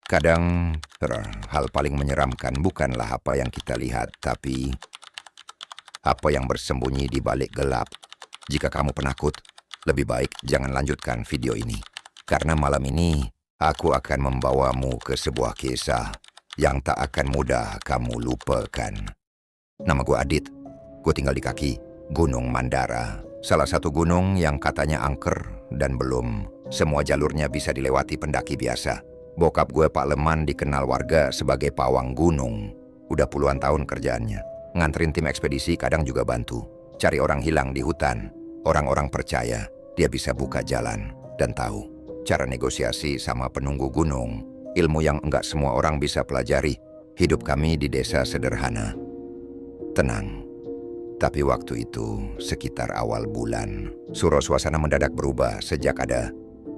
Kadang hal paling menyeramkan bukanlah apa yang kita lihat, tapi apa yang bersembunyi di balik gelap. Jika kamu penakut, lebih baik jangan lanjutkan video ini. Karena malam ini, aku akan membawamu ke sebuah kisah yang tak akan mudah kamu lupakan. Nama gue Adit. Gue tinggal di kaki Gunung Mandara. Salah satu gunung yang katanya angker dan belum semua jalurnya bisa dilewati pendaki biasa. Bokap gue Pak Leman dikenal warga sebagai pawang gunung. Udah puluhan tahun kerjaannya. Nganterin tim ekspedisi, kadang juga bantu. Cari orang hilang di hutan. Orang-orang percaya dia bisa buka jalan dan tahu cara negosiasi sama penunggu gunung. Ilmu yang enggak semua orang bisa pelajari. Hidup kami di desa sederhana. Tenang. Tapi waktu itu, sekitar awal bulan, suasana mendadak berubah sejak ada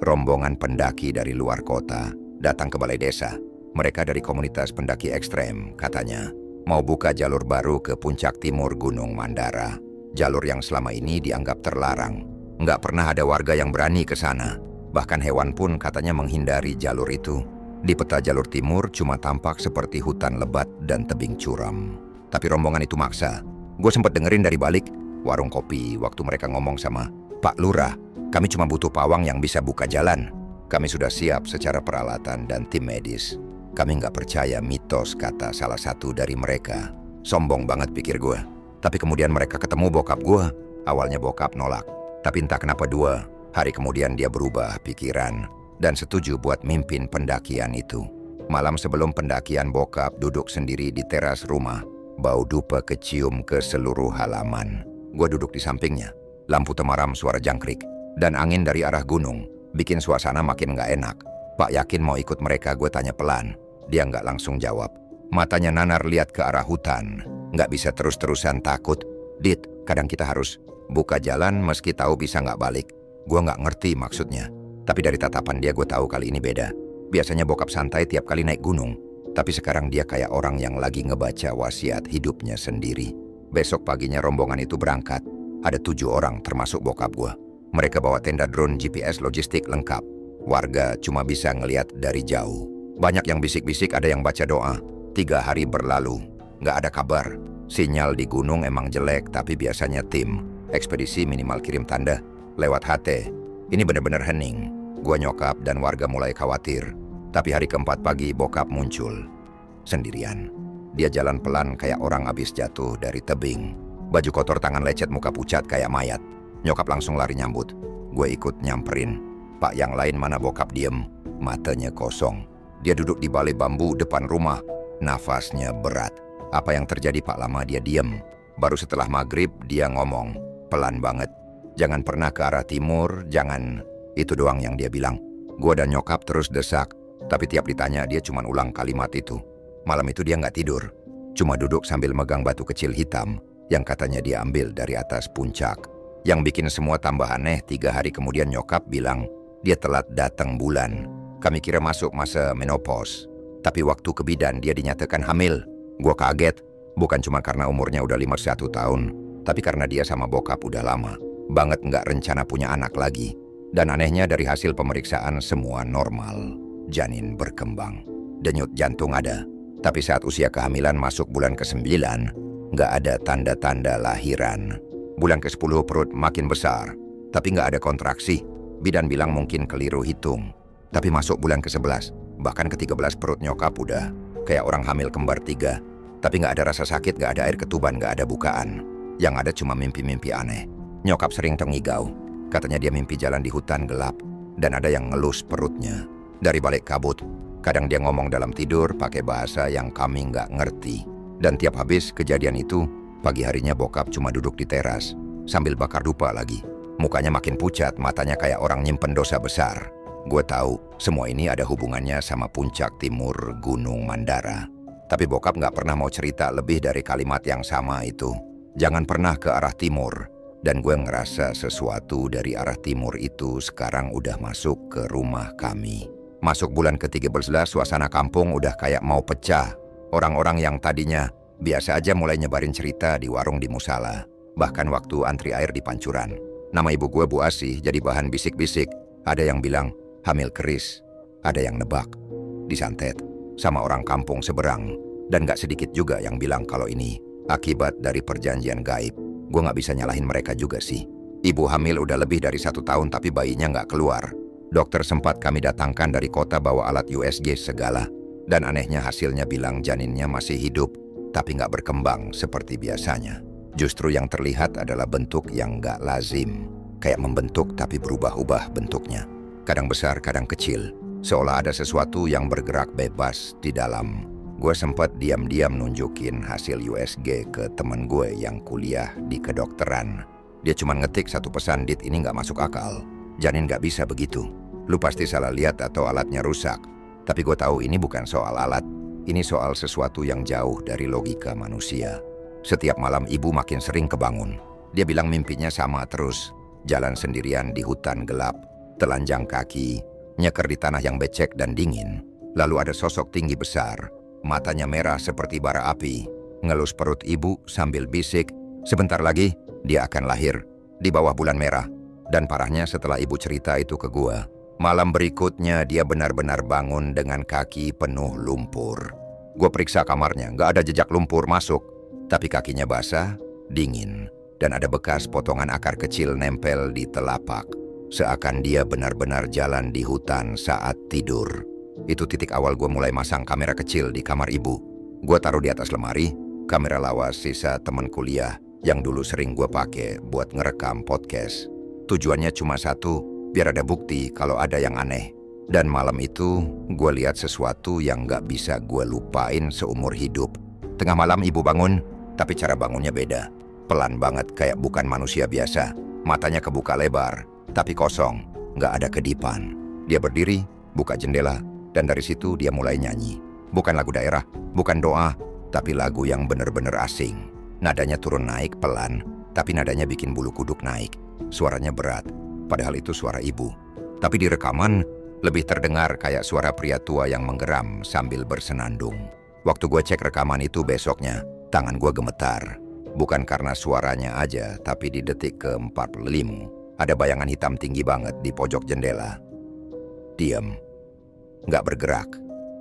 rombongan pendaki dari luar kota datang ke balai desa. Mereka dari komunitas pendaki ekstrem, katanya, mau buka jalur baru ke puncak timur Gunung Mandara. Jalur yang selama ini dianggap terlarang. Nggak pernah ada warga yang berani ke sana. Bahkan hewan pun katanya menghindari jalur itu. Di peta jalur timur cuma tampak seperti hutan lebat dan tebing curam. Tapi rombongan itu maksa. Gue sempat dengerin dari balik warung kopi waktu mereka ngomong sama Pak Lurah, kami cuma butuh pawang yang bisa buka jalan. Kami sudah siap secara peralatan dan tim medis. Kami nggak percaya mitos, kata salah satu dari mereka. Sombong banget pikir gue. Tapi kemudian mereka ketemu bokap gue. Awalnya bokap nolak. Tapi entah kenapa 2 hari kemudian dia berubah pikiran dan setuju buat mimpin pendakian itu. Malam sebelum pendakian, bokap duduk sendiri di teras rumah. Bau dupa kecium ke seluruh halaman. Gue duduk di sampingnya. Lampu temaram, suara jangkrik, dan angin dari arah gunung bikin suasana makin gak enak. Pak yakin mau ikut mereka? Gue tanya pelan. Dia nggak langsung jawab. Matanya nanar lihat ke arah hutan. Nggak bisa terus-terusan takut. Dit, kadang kita harus buka jalan meski tahu bisa nggak balik. Gue nggak ngerti maksudnya. Tapi dari tatapan dia gue tahu kali ini beda. Biasanya bokap santai tiap kali naik gunung. Tapi sekarang dia kayak orang yang lagi ngebaca wasiat hidupnya sendiri. Besok paginya rombongan itu berangkat. Ada 7 orang termasuk bokap gue. Mereka bawa tenda drone GPS logistik lengkap. Warga cuma bisa ngeliat dari jauh. Banyak yang bisik-bisik, ada yang baca doa. 3 hari berlalu, nggak ada kabar. Sinyal di gunung emang jelek, tapi biasanya tim ekspedisi minimal kirim tanda lewat HT. Ini bener-bener hening. Gua, nyokap, dan warga mulai khawatir. Tapi hari keempat pagi bokap muncul. Sendirian. Dia jalan pelan kayak orang abis jatuh dari tebing. Baju kotor, tangan lecet, muka pucat kayak mayat. Nyokap langsung lari nyambut. Gue ikut nyamperin. Pak yang lain mana? Bokap diem, matanya kosong. Dia duduk di balai bambu depan rumah. Nafasnya berat. Apa yang terjadi Pak? Lama dia diem. Baru setelah maghrib dia ngomong, pelan banget. Jangan pernah ke arah timur, jangan. Itu doang yang dia bilang. Gue dan nyokap terus desak. Tapi tiap ditanya dia cuma ulang kalimat itu. Malam itu dia nggak tidur. Cuma duduk sambil megang batu kecil hitam yang katanya dia ambil dari atas puncak. Yang bikin semua tambah aneh, 3 hari kemudian nyokap bilang dia telat datang bulan. Kami kira masuk masa menopause. Tapi waktu ke bidan dia dinyatakan hamil. Gue kaget. Bukan cuma karena umurnya udah 51 tahun. Tapi karena dia sama bokap udah lama banget nggak rencana punya anak lagi. Dan anehnya dari hasil pemeriksaan semua normal. Janin berkembang. Denyut jantung ada. Tapi saat usia kehamilan masuk bulan ke-9, nggak ada tanda-tanda lahiran. Bulan ke-10 perut makin besar, tapi nggak ada kontraksi. Bidan bilang mungkin keliru hitung. Tapi masuk bulan ke-11, bahkan ke-13 perut nyokap udah kayak orang hamil kembar 3. Tapi nggak ada rasa sakit, nggak ada air ketuban, nggak ada bukaan. Yang ada cuma mimpi-mimpi aneh. Nyokap sering tengigau. Katanya dia mimpi jalan di hutan gelap, dan ada yang ngelus perutnya dari balik kabut. Kadang dia ngomong dalam tidur pakai bahasa yang kami nggak ngerti. Dan tiap habis kejadian itu, pagi harinya bokap cuma duduk di teras sambil bakar dupa lagi. Mukanya makin pucat, matanya kayak orang nyimpen dosa besar. Gue tahu semua ini ada hubungannya sama puncak timur Gunung Mandara. Tapi bokap nggak pernah mau cerita lebih dari kalimat yang sama itu. Jangan pernah ke arah timur. Dan gue ngerasa sesuatu dari arah timur itu sekarang udah masuk ke rumah kami. Masuk bulan ke-13, suasana kampung udah kayak mau pecah. Orang-orang yang tadinya biasa aja mulai nyebarin cerita di warung di musala. Bahkan waktu antri air di pancuran. Nama ibu gue Bu Asih jadi bahan bisik-bisik. Ada yang bilang hamil keris. Ada yang nebak disantet, sama orang kampung seberang. Dan gak sedikit juga yang bilang kalau ini akibat dari perjanjian gaib. Gue gak bisa nyalahin mereka juga sih. Ibu hamil udah lebih dari 1 tahun tapi bayinya gak keluar. Dokter sempat kami datangkan dari kota bawa alat USG segala. Dan anehnya hasilnya bilang janinnya masih hidup, tapi gak berkembang seperti biasanya. Justru yang terlihat adalah bentuk yang gak lazim. Kayak membentuk tapi berubah-ubah bentuknya. Kadang besar, kadang kecil. Seolah ada sesuatu yang bergerak bebas di dalam. Gue sempat diam-diam nunjukin hasil USG ke temen gue yang kuliah di kedokteran. Dia cuma ngetik satu pesan, "Dit, ini gak masuk akal. Janin gak bisa begitu. Lu pasti salah lihat atau alatnya rusak." Tapi gue tahu ini bukan soal alat. Ini soal sesuatu yang jauh dari logika manusia. Setiap malam ibu makin sering kebangun. Dia bilang mimpinya sama terus. Jalan sendirian di hutan gelap, telanjang kaki, nyeker di tanah yang becek dan dingin. Lalu ada sosok tinggi besar. Matanya merah seperti bara api, ngelus perut ibu sambil bisik, "Sebentar lagi, dia akan lahir di bawah bulan merah." Dan parahnya setelah ibu cerita itu ke gua, malam berikutnya dia benar-benar bangun dengan kaki penuh lumpur. Gua periksa kamarnya, gak ada jejak lumpur masuk, tapi kakinya basah, dingin, dan ada bekas potongan akar kecil nempel di telapak. Seakan dia benar-benar jalan di hutan saat tidur. Itu titik awal gue mulai masang kamera kecil di kamar ibu. Gue taruh di atas lemari, kamera lawas sisa teman kuliah yang dulu sering gue pakai buat ngerekam podcast. Tujuannya cuma satu, biar ada bukti kalau ada yang aneh. Dan malam itu, gue lihat sesuatu yang gak bisa gue lupain seumur hidup. Tengah malam ibu bangun, tapi cara bangunnya beda. Pelan banget kayak bukan manusia biasa. Matanya kebuka lebar, tapi kosong, gak ada kedipan. Dia berdiri, buka jendela, dan dari situ dia mulai nyanyi. Bukan lagu daerah, bukan doa, tapi lagu yang bener-bener asing. Nadanya turun naik pelan, tapi nadanya bikin bulu kuduk naik. Suaranya berat, padahal itu suara ibu. Tapi di rekaman, lebih terdengar kayak suara pria tua yang menggeram sambil bersenandung. Waktu gue cek rekaman itu besoknya, tangan gue gemetar. Bukan karena suaranya aja, tapi di detik ke-45, ada bayangan hitam tinggi banget di pojok jendela. Diam. Nggak bergerak,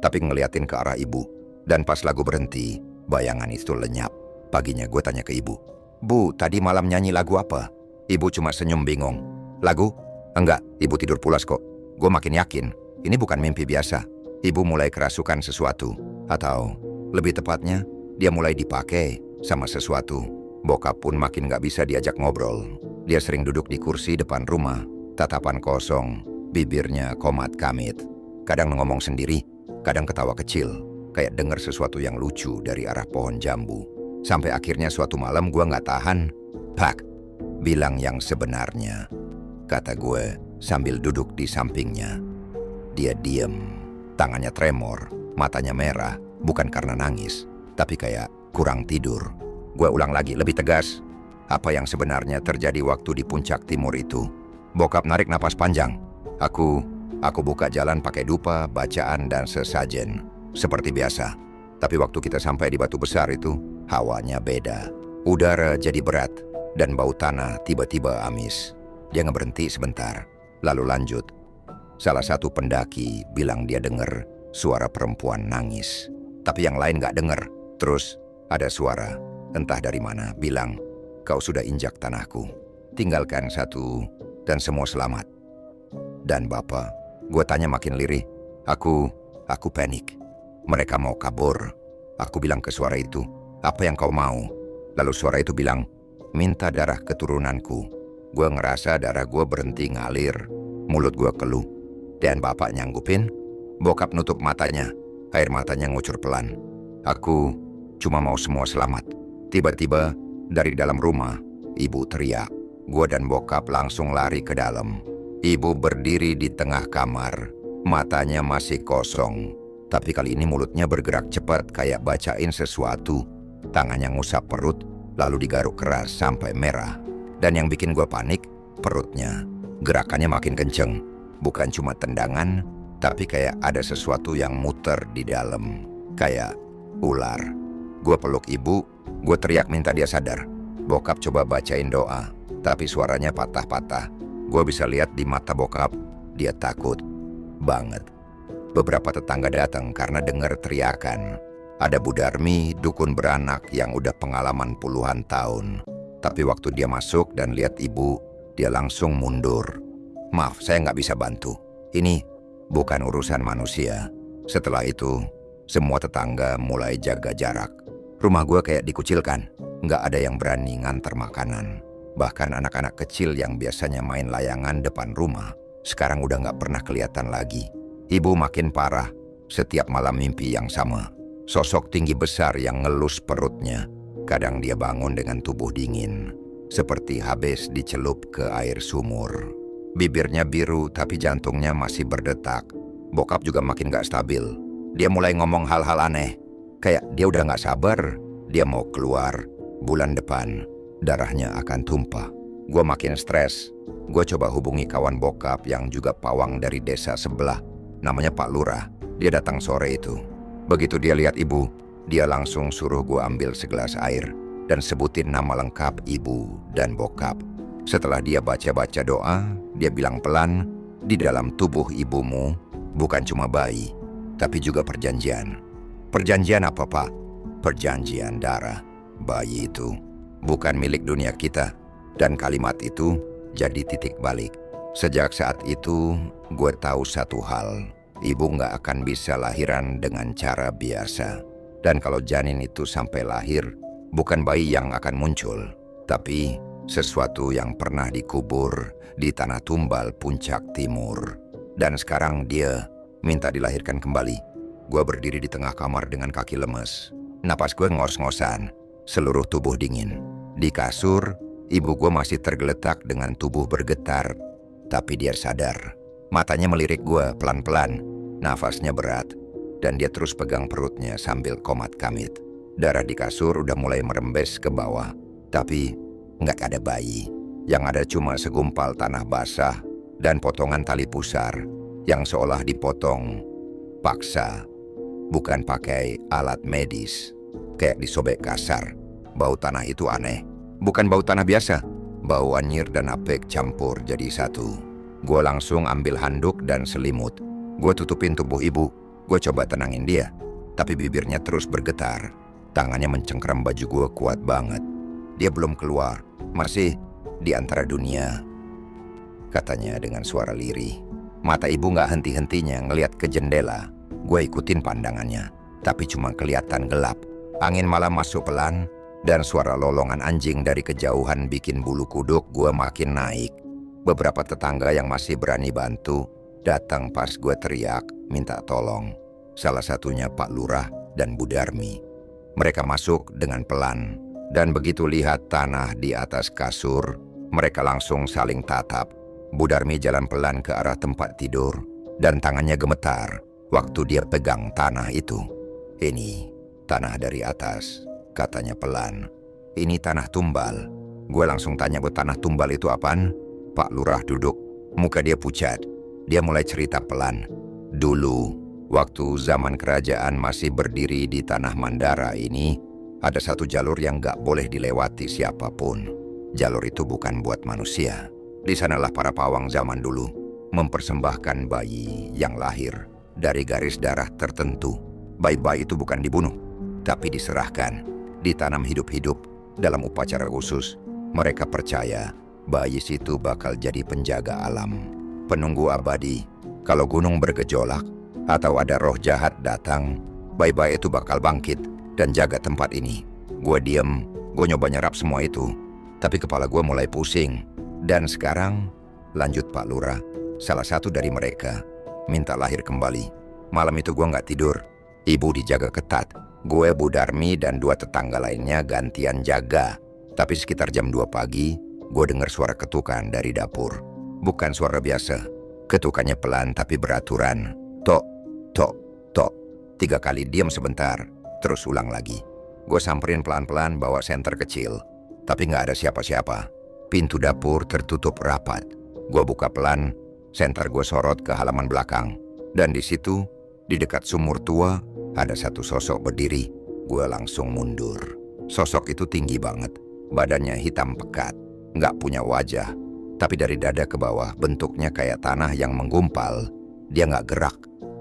tapi ngeliatin ke arah ibu. Dan pas lagu berhenti, bayangan itu lenyap. Paginya gue tanya ke ibu, "Bu, tadi malam nyanyi lagu apa?" Ibu cuma senyum bingung. "Lagu? Enggak, ibu tidur pulas kok." Gue makin yakin, ini bukan mimpi biasa. Ibu mulai kerasukan sesuatu. Atau, lebih tepatnya, dia mulai dipakai sama sesuatu. Bokap pun makin nggak bisa diajak ngobrol. Dia sering duduk di kursi depan rumah, tatapan kosong, bibirnya komat kamit. Kadang ngomong sendiri, kadang ketawa kecil, kayak dengar sesuatu yang lucu dari arah pohon jambu. Sampai akhirnya suatu malam gue gak tahan. "Pak, bilang yang sebenarnya," kata gue sambil duduk di sampingnya. Dia diem, tangannya tremor, matanya merah, bukan karena nangis, tapi kayak kurang tidur. Gue ulang lagi, lebih tegas. Apa yang sebenarnya terjadi waktu di puncak timur itu? Bokap narik napas panjang. Aku buka jalan pakai dupa, bacaan, dan sesajen. Seperti biasa. Tapi waktu kita sampai di batu besar itu, hawanya beda. Udara jadi berat, dan bau tanah tiba-tiba amis. Dia ngeberhenti sebentar, lalu lanjut. Salah satu pendaki bilang dia dengar suara perempuan nangis. Tapi yang lain gak dengar. Terus ada suara, entah dari mana, bilang, "Kau sudah injak tanahku. Tinggalkan satu, dan semua selamat." Dan Bapak, gue tanya makin lirih. Aku panik. Mereka mau kabur. Aku bilang ke suara itu, "Apa yang kau mau?" Lalu suara itu bilang, "Minta darah keturunanku." Gue ngerasa darah gue berhenti ngalir. Mulut gue keluh. Dan Bapak nyanggupin. Bokap nutup matanya. Air matanya ngucur pelan. "Aku cuma mau semua selamat." Tiba-tiba, dari dalam rumah, ibu teriak. Gue dan Bokap langsung lari ke dalam. Ibu berdiri di tengah kamar, matanya masih kosong. Tapi kali ini mulutnya bergerak cepat kayak bacain sesuatu. Tangannya ngusap perut, lalu digaruk keras sampai merah. Dan yang bikin gue panik, perutnya. Gerakannya makin kenceng. Bukan cuma tendangan, tapi kayak ada sesuatu yang muter di dalam. Kayak ular. Gue peluk ibu, gue teriak minta dia sadar. Bokap coba bacain doa, tapi suaranya patah-patah. Gue bisa lihat di mata Bokap, dia takut banget. Beberapa tetangga datang karena dengar teriakan. Ada Bu Darmi, dukun beranak yang udah pengalaman puluhan tahun. Tapi waktu dia masuk dan lihat ibu, dia langsung mundur. Maaf, saya nggak bisa bantu. Ini bukan urusan manusia. Setelah itu, semua tetangga mulai jaga jarak. Rumah gue kayak dikucilkan. Nggak ada yang berani nganter makanan. Bahkan anak-anak kecil yang biasanya main layangan depan rumah, sekarang udah nggak pernah kelihatan lagi. Ibu makin parah. Setiap malam mimpi yang sama. Sosok tinggi besar yang ngelus perutnya. Kadang dia bangun dengan tubuh dingin, seperti habis dicelup ke air sumur. Bibirnya biru tapi jantungnya masih berdetak. Bokap juga makin gak stabil. Dia mulai ngomong hal-hal aneh. Kayak dia udah gak sabar, dia mau keluar. Bulan depan, darahnya akan tumpah. Gue makin stres. Gue coba hubungi kawan bokap yang juga pawang dari desa sebelah. Namanya Pak Lurah. Dia datang sore itu. Begitu dia lihat ibu, dia langsung suruh gue ambil segelas air dan sebutin nama lengkap ibu dan bokap. Setelah dia baca-baca doa, dia bilang pelan, di dalam tubuh ibumu bukan cuma bayi, tapi juga perjanjian. Perjanjian apa, Pak? Perjanjian darah. Bayi itu bukan milik dunia kita. Dan kalimat itu jadi titik balik. Sejak saat itu, gue tahu satu hal. Ibu nggak akan bisa lahiran dengan cara biasa. Dan kalau janin itu sampai lahir, bukan bayi yang akan muncul, tapi sesuatu yang pernah dikubur di tanah tumbal puncak timur. Dan sekarang dia minta dilahirkan kembali. Gue berdiri di tengah kamar dengan kaki lemes. Napas gue ngos-ngosan, seluruh tubuh dingin. Di kasur, ibu gue masih tergeletak dengan tubuh bergetar. Tapi dia sadar. Matanya melirik gue pelan-pelan. Nafasnya berat. Dan dia terus pegang perutnya sambil komat-kamit. Darah di kasur udah mulai merembes ke bawah. Tapi nggak ada bayi. Yang ada cuma segumpal tanah basah dan potongan tali pusar yang seolah dipotong paksa. Bukan pakai alat medis. Kayak disobek kasar. Bau tanah itu aneh. Bukan bau tanah biasa. Bau anyir dan apek campur jadi satu. Gue langsung ambil handuk dan selimut. Gue tutupin tubuh ibu. Gue coba tenangin dia. Tapi bibirnya terus bergetar. Tangannya mencengkram baju gue kuat banget. Dia belum keluar. Masih di antara dunia. Katanya dengan suara lirih. Mata ibu gak henti-hentinya ngeliat ke jendela. Gue ikutin pandangannya. Tapi cuma kelihatan gelap. Angin malam masuk pelan. Dan suara lolongan anjing dari kejauhan bikin bulu kuduk gue makin naik. Beberapa tetangga yang masih berani bantu datang pas gue teriak minta tolong. Salah satunya Pak Lurah dan Bu Darmi. Mereka masuk dengan pelan. Dan begitu lihat tanah di atas kasur, mereka langsung saling tatap. Bu Darmi jalan pelan ke arah tempat tidur. Dan tangannya gemetar waktu dia pegang tanah itu. Ini tanah dari atas. Katanya pelan. Ini tanah tumbal. Gue langsung tanya buat tanah tumbal itu apaan? Pak Lurah duduk. Muka dia pucat. Dia mulai cerita pelan. Dulu, waktu zaman kerajaan masih berdiri di tanah Mandara ini, ada satu jalur yang gak boleh dilewati siapapun. Jalur itu bukan buat manusia. Di sanalah para pawang zaman dulu mempersembahkan bayi yang lahir dari garis darah tertentu. Bayi-bayi itu bukan dibunuh, tapi diserahkan. Ditanam hidup-hidup dalam upacara khusus. Mereka percaya bayi situ bakal jadi penjaga alam, penunggu abadi. Kalau gunung bergejolak atau ada roh jahat datang, bayi-bayi itu bakal bangkit dan jaga tempat ini. Gue diem, gue nyoba nyerap semua itu, tapi kepala gue mulai pusing. Dan sekarang, lanjut Pak Lurah, salah satu dari mereka minta lahir kembali. Malam itu gue gak tidur. Ibu dijaga ketat. Gue, Bu Darmi, dan 2 tetangga lainnya gantian jaga. Tapi sekitar jam 2 pagi, gue dengar suara ketukan dari dapur. Bukan suara biasa. Ketukannya pelan tapi beraturan. Tok, tok, tok. 3 kali diam sebentar, terus ulang lagi. Gue samperin pelan-pelan bawa senter kecil. Tapi gak ada siapa-siapa. Pintu dapur tertutup rapat. Gue buka pelan, senter gue sorot ke halaman belakang. Dan di situ, di dekat sumur tua, ada satu sosok berdiri. Gue langsung mundur. Sosok itu tinggi banget. Badannya hitam pekat. Nggak punya wajah. Tapi dari dada ke bawah bentuknya kayak tanah yang menggumpal. Dia nggak gerak.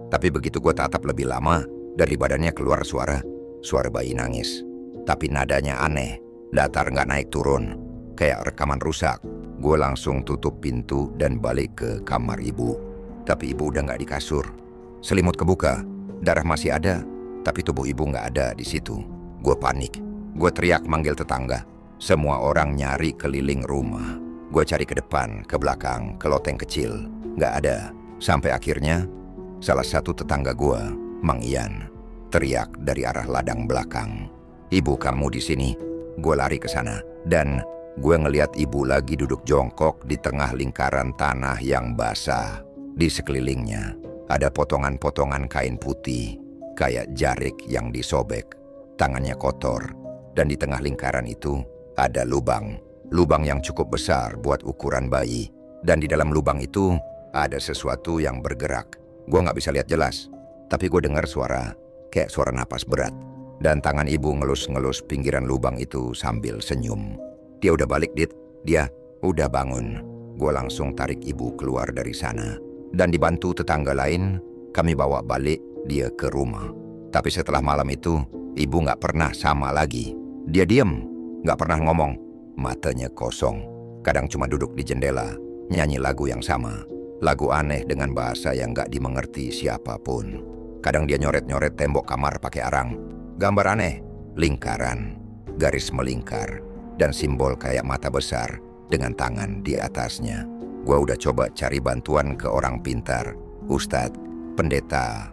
Tapi begitu gue tatap lebih lama, dari badannya keluar suara bayi nangis. Tapi nadanya aneh, datar nggak naik turun, kayak rekaman rusak. Gue langsung tutup pintu dan balik ke kamar ibu. Tapi ibu udah nggak di kasur. Selimut kebuka, darah masih ada, tapi tubuh ibu nggak ada di situ. Gue panik. Gue teriak manggil tetangga. Semua orang nyari keliling rumah. Gue cari ke depan, ke belakang, ke loteng kecil. Nggak ada. Sampai akhirnya, salah satu tetangga gue, Mang Ian, teriak dari arah ladang belakang. "Ibu kamu di sini." Gue lari ke sana. Dan gue ngeliat ibu lagi duduk jongkok di tengah lingkaran tanah yang basah. Di sekelilingnya, ada potongan-potongan kain putih, kayak jarik yang disobek. Tangannya kotor. Dan di tengah lingkaran itu, ada lubang yang cukup besar buat ukuran bayi. Dan di dalam lubang itu ada sesuatu yang bergerak. Gue nggak bisa lihat jelas, tapi gue dengar suara kayak suara napas berat. Dan tangan ibu ngelus-ngelus pinggiran lubang itu sambil senyum. "Dia udah balik, Dit. Dia udah bangun." Gue langsung tarik ibu keluar dari sana. Dan dibantu tetangga lain, kami bawa balik dia ke rumah. Tapi setelah malam itu, ibu nggak pernah sama lagi. Dia diem, nggak pernah ngomong, matanya kosong. Kadang cuma duduk di jendela, nyanyi lagu yang sama. Lagu aneh dengan bahasa yang nggak dimengerti siapapun. Kadang dia nyoret-nyoret tembok kamar pakai arang. Gambar aneh, lingkaran, garis melingkar, dan simbol kayak mata besar dengan tangan di atasnya. Gua udah coba cari bantuan ke orang pintar, ustadz, pendeta,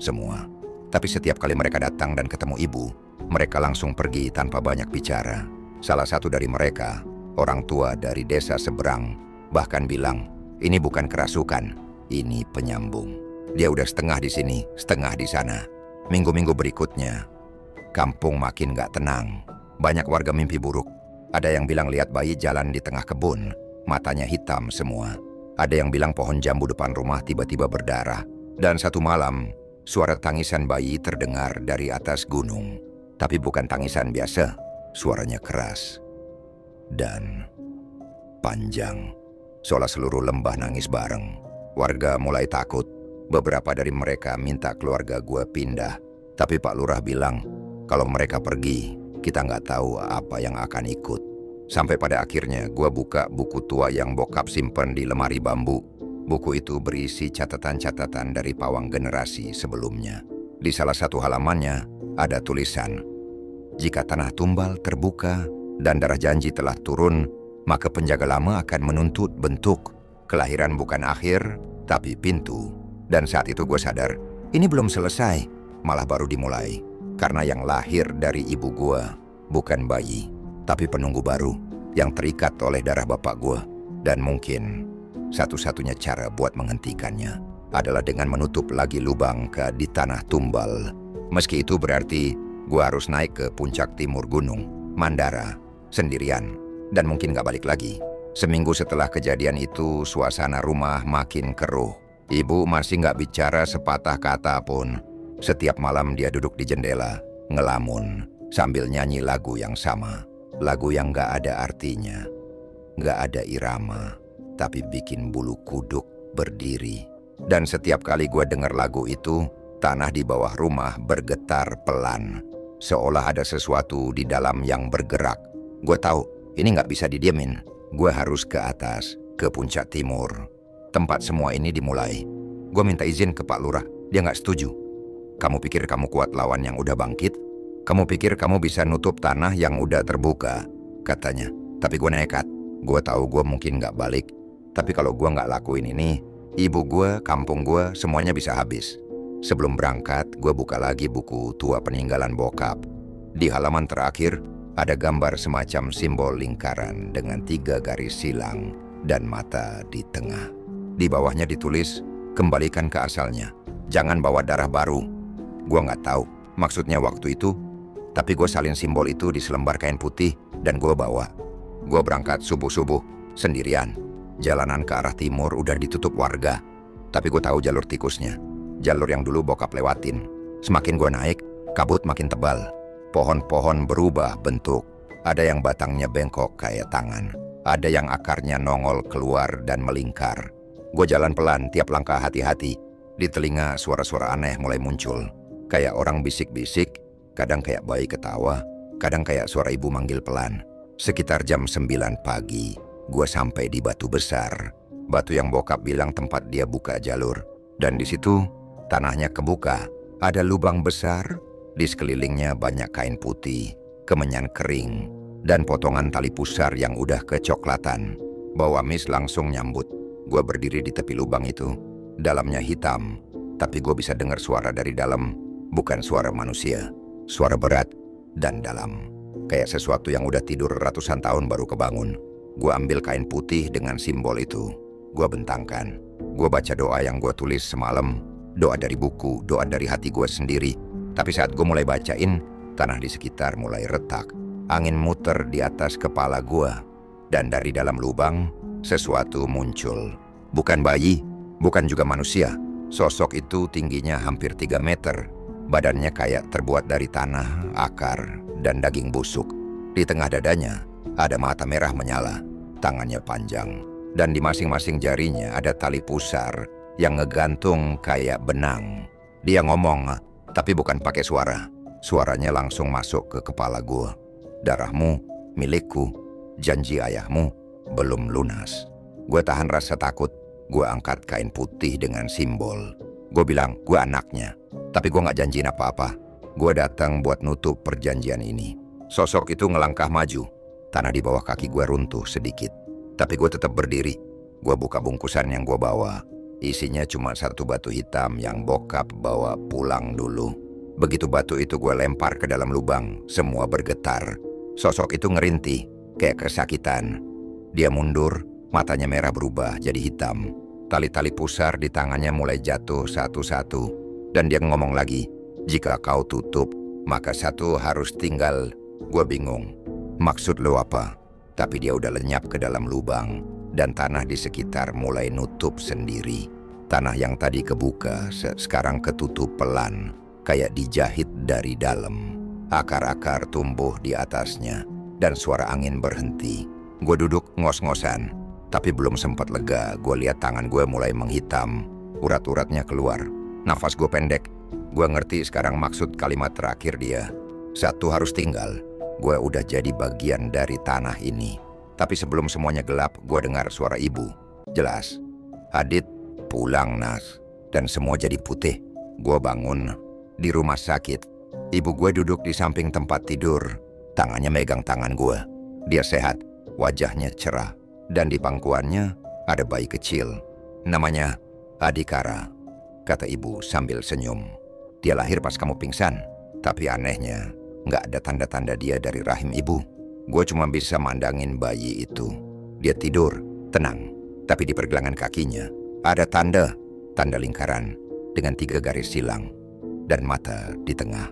semua. Tapi setiap kali mereka datang dan ketemu ibu, mereka langsung pergi tanpa banyak bicara. Salah satu dari mereka, orang tua dari desa seberang, bahkan bilang, "Ini bukan kerasukan, ini penyambung." Dia udah setengah di sini, setengah di sana. Minggu-minggu berikutnya, kampung makin gak tenang. Banyak warga mimpi buruk. Ada yang bilang lihat bayi jalan di tengah kebun, matanya hitam semua. Ada yang bilang pohon jambu depan rumah tiba-tiba berdarah. Dan satu malam, suara tangisan bayi terdengar dari atas gunung. Tapi bukan tangisan biasa, suaranya keras dan panjang. Seolah seluruh lembah nangis bareng. Warga mulai takut. Beberapa dari mereka minta keluarga gue pindah. Tapi Pak Lurah bilang, kalau mereka pergi, kita nggak tahu apa yang akan ikut. Sampai pada akhirnya gue buka buku tua yang bokap simpen di lemari bambu. Buku itu berisi catatan-catatan dari pawang generasi sebelumnya. Di salah satu halamannya ada tulisan, "Jika tanah tumbal terbuka dan darah janji telah turun, maka penjaga lama akan menuntut bentuk. Kelahiran bukan akhir, tapi pintu." Dan saat itu gue sadar, ini belum selesai, malah baru dimulai. Karena yang lahir dari ibu gue bukan bayi, tapi penunggu baru yang terikat oleh darah bapak gue. Dan mungkin satu-satunya cara buat menghentikannya adalah dengan menutup lagi lubang di tanah tumbal. Meski itu berarti gue harus naik ke puncak timur gunung, Mandara, sendirian, dan mungkin gak balik lagi. Seminggu setelah kejadian itu, suasana rumah makin keruh. Ibu masih gak bicara sepatah kata pun. Setiap malam dia duduk di jendela, ngelamun, sambil nyanyi lagu yang sama. Lagu yang gak ada artinya, gak ada irama, tapi bikin bulu kuduk berdiri. Dan setiap kali gue denger lagu itu, tanah di bawah rumah bergetar pelan. Seolah ada sesuatu di dalam yang bergerak. Gue tahu, ini gak bisa didiemin. Gue harus ke atas, ke puncak timur. Tempat semua ini dimulai. Gue minta izin ke Pak Lurah, dia gak setuju. "Kamu pikir kamu kuat lawan yang udah bangkit? Kamu pikir kamu bisa nutup tanah yang udah terbuka?" katanya. Tapi gue nekat. Gue tahu gue mungkin gak balik. Tapi kalau gue gak lakuin ini, ibu gue, kampung gue, semuanya bisa habis. Sebelum berangkat, gue buka lagi buku tua peninggalan bokap. Di halaman terakhir, ada gambar semacam simbol lingkaran dengan 3 garis silang dan mata di tengah. Di bawahnya ditulis, "Kembalikan ke asalnya. Jangan bawa darah baru." Gue nggak tahu maksudnya waktu itu, tapi gue salin simbol itu di selembar kain putih dan gue bawa. Gue berangkat subuh-subuh, sendirian. Jalanan ke arah timur udah ditutup warga, tapi gue tahu jalur tikusnya. Jalur yang dulu bokap lewatin. Semakin gue naik, kabut makin tebal. Pohon-pohon berubah bentuk. Ada yang batangnya bengkok kayak tangan. Ada yang akarnya nongol keluar dan melingkar. Gue jalan pelan, tiap langkah hati-hati. Di telinga suara-suara aneh mulai muncul. Kayak orang bisik-bisik, kadang kayak bayi ketawa, kadang kayak suara ibu manggil pelan. Sekitar jam 9 pagi, gue sampai di batu besar. Batu yang bokap bilang tempat dia buka jalur. Dan di situ, tanahnya kebuka. Ada lubang besar, di sekelilingnya banyak kain putih, kemenyan kering, dan potongan tali pusar yang udah kecoklatan. Bau amis langsung nyambut. Gue berdiri di tepi lubang itu. Dalamnya hitam, tapi gue bisa dengar suara dari dalam, bukan suara manusia. Suara berat dan dalam, kayak sesuatu yang udah tidur ratusan tahun baru kebangun. Gue ambil kain putih dengan simbol itu. Gue bentangkan. Gue baca doa yang gue tulis semalam, doa dari buku, doa dari hati gue sendiri. Tapi saat gue mulai bacain, tanah di sekitar mulai retak. Angin muter di atas kepala gue. Dan dari dalam lubang, sesuatu muncul. Bukan bayi, bukan juga manusia. Sosok itu tingginya hampir 3 meter. Badannya kayak terbuat dari tanah, akar, dan daging busuk. Di tengah dadanya ada mata merah menyala. Tangannya panjang. Dan di masing-masing jarinya ada tali pusar yang ngegantung kayak benang. Dia ngomong, tapi bukan pakai suara. Suaranya langsung masuk ke kepala gue. Darahmu, milikku, janji ayahmu, belum lunas. Gue tahan rasa takut. Gue angkat kain putih dengan simbol. Gue bilang, gue anaknya. Tapi gue gak janjiin apa-apa. Gue datang buat nutup perjanjian ini. Sosok itu ngelangkah maju. Tanah di bawah kaki gue runtuh sedikit. Tapi gue tetap berdiri. Gue buka bungkusan yang gue bawa. Isinya cuma satu batu hitam yang bokap bawa pulang dulu. Begitu batu itu gue lempar ke dalam lubang, semua bergetar. Sosok itu ngerintih, kayak kesakitan. Dia mundur, matanya merah berubah jadi hitam. Tali-tali pusar di tangannya mulai jatuh satu-satu. Dan dia ngomong lagi, jika kau tutup, maka satu harus tinggal. Gue bingung, maksud lo apa? Tapi dia udah lenyap ke dalam lubang. Dan tanah di sekitar mulai nutup sendiri. Tanah yang tadi kebuka, sekarang ketutup pelan. Kayak dijahit dari dalam. Akar-akar tumbuh di atasnya. Dan suara angin berhenti. Gue duduk ngos-ngosan. Tapi belum sempat lega, gue lihat tangan gue mulai menghitam. Urat-uratnya keluar. Nafas gue pendek. Gue ngerti sekarang maksud kalimat terakhir dia. Satu harus tinggal. Gue udah jadi bagian dari tanah ini. Tapi sebelum semuanya gelap, gue dengar suara ibu. Jelas. Adit, pulang Nas. Dan semua jadi putih. Gue bangun. Di rumah sakit. Ibu gue duduk di samping tempat tidur. Tangannya megang tangan gue. Dia sehat. Wajahnya cerah. Dan di pangkuannya ada bayi kecil. Namanya Adikara, kata ibu sambil senyum. Dia lahir pas kamu pingsan. Tapi anehnya, nggak ada tanda-tanda dia dari rahim ibu. Gue cuma bisa mandangin bayi itu. Dia tidur, tenang. Tapi di pergelangan kakinya ada tanda lingkaran dengan 3 garis silang. Dan mata di tengah.